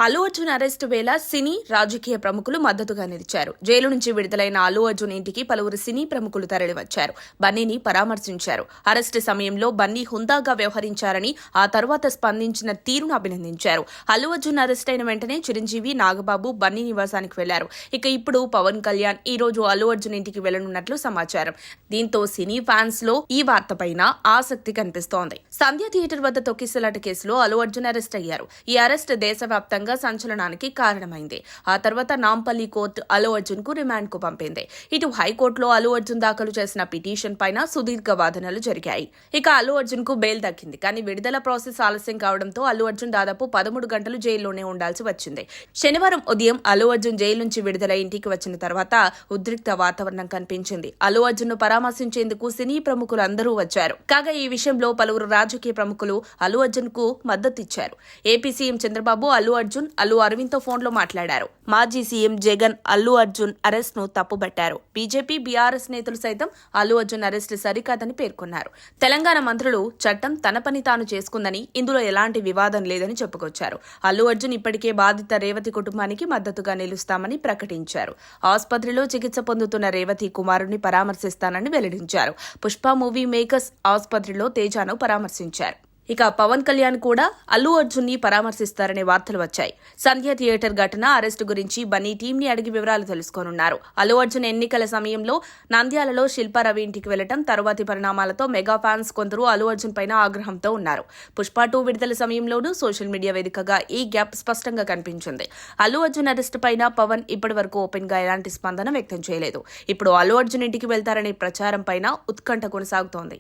Allu Arjun arrest వేళ సినీ రాజకీయ ప్రముఖులు మద్దతుగా నిలిచారు. జైలు నుంచి విడుదలైన అల్లు అర్జున్ ఇంటికి పలువురు సినీ ప్రముఖులు తరలివచ్చారు. బన్నీని పరామర్శించారు. అరెస్టు సమయంలో బన్నీ హుందాగా వ్యవహరించారని, ఆ తర్వాత స్పందించిన తీరును అభినందించారు. అల్లు అర్జున్ అరెస్ట్ అయిన వెంటనే చిరంజీవి, నాగబాబు బన్నీ నివాసానికి వెళ్లారు. ఇక ఇప్పుడు పవన్ కళ్యాణ్ ఈ రోజు అల్లు అర్జున్ ఇంటికి వెళ్లనున్నట్లు సమాచారం. దీంతో సినీ ఫ్యాన్స్ లో ఈ వార్తపైన ఆసక్తి కనిపిస్తోంది. సంధ్య థియేటర్ వద్ద తొక్కిసలాట కేసులో అల్లు అర్జున్ అరెస్ట్ అయ్యారు. ఈ అరెస్ట్ దేశవ్యాప్తంగా సంచలనానికి కారణమైంది. ఆ తర్వాత నాంపల్లి కోర్టు అల్లు అర్జున్ కు రిమాండ్ కు పంపింది. ఇటు హైకోర్టులో అల్లు అర్జున్ దాఖలు చేసిన పిటిషన్ పైన సుదీర్ఘ వాదనలు జరిగాయి. ఇక అల్లు అర్జున్ కు బెయిల్ దక్కింది. కానీ విడుదల ప్రాసెస్ ఆలస్యం కావడంతో అల్లు అర్జున్ దాదాపు 13 గంటలు జైల్లోనే ఉండాల్సి వచ్చింది. శనివారం ఉదయం అల్లు అర్జున్ జైలు నుంచి విడుదల ఇంటికి వచ్చిన తర్వాత ఉద్రిక్త వాతావరణం కనిపించింది. అల్లు అర్జున్ ను పరామర్శించేందుకు సినీ ప్రముఖులు అందరూ వచ్చారు. కాగా ఈ విషయంలో పలువురు రాజకీయ ప్రముఖులు అల్లు అర్జున్ కు మద్దతిచ్చారు. ఏపీ సీఎం చంద్రబాబు అల్లు అర్జున్ అల్లు అరవింద్ తో ఫోన్లో మాట్లాడారు. మాజీ సీఎం జగన్ అల్లు అర్జున్ అరెస్ట్ ను తప్పుబట్టారు. బీజేపీ, బీఆర్ఎస్ నేతలు సైతం అల్లు అర్జున్ అరెస్ట్ సరికాదని పేర్కొన్నారు. తెలంగాణ మంత్రులు చట్టం తన పని తాను చేసుకుందని, ఇందులో ఎలాంటి వివాదం లేదని చెప్పుకొచ్చారు. అల్లు అర్జున్ ఇప్పటికే బాధిత రేవతి కుటుంబానికి మద్దతుగా నిలుస్తామని ప్రకటించారు. ఆసుపత్రిలో చికిత్స పొందుతున్న రేవతి కుమారుడిని పరామర్శిస్తానని వెల్లడించారు. పుష్ప మూవీ మేకర్స్ ఆసుపత్రిలో తేజాను పరామర్శించారు. ఇక పవన్ కళ్యాణ్ కూడా అల్లు అర్జున్ ని పరామర్శిస్తారనే వార్తలు వచ్చాయి. సంధ్య థియేటర్ ఘటన, అరెస్టు గురించి బన్నీ టీంని అడిగి వివరాలు తెలుసుకోనున్నారు. అల్లు అర్జున్ ఎన్నికల సమయంలో నంద్యాలలో శిల్పారవి ఇంటికి వెళ్లడం, తరువాతి పరిణామాలతో మెగా ఫ్యాన్స్ కొందరు అల్లు అర్జున్ పైన ఆగ్రహంతో ఉన్నారు. పుష్ప 2 విడుదల సమయంలోనూ సోషల్ మీడియా వేదికగా ఈ గ్యాప్ స్పష్టంగా కనిపించింది. అల్లు అర్జున్ అరెస్టు పైన పవన్ ఇప్పటి వరకు ఓపెన్ గా ఎలాంటి స్పందన వ్యక్తం చేయలేదు. ఇప్పుడు అల్లు అర్జున్ ఇంటికి వెళ్తారనే ప్రచారం పైన ఉత్కంఠ కొనసాగుతోంది.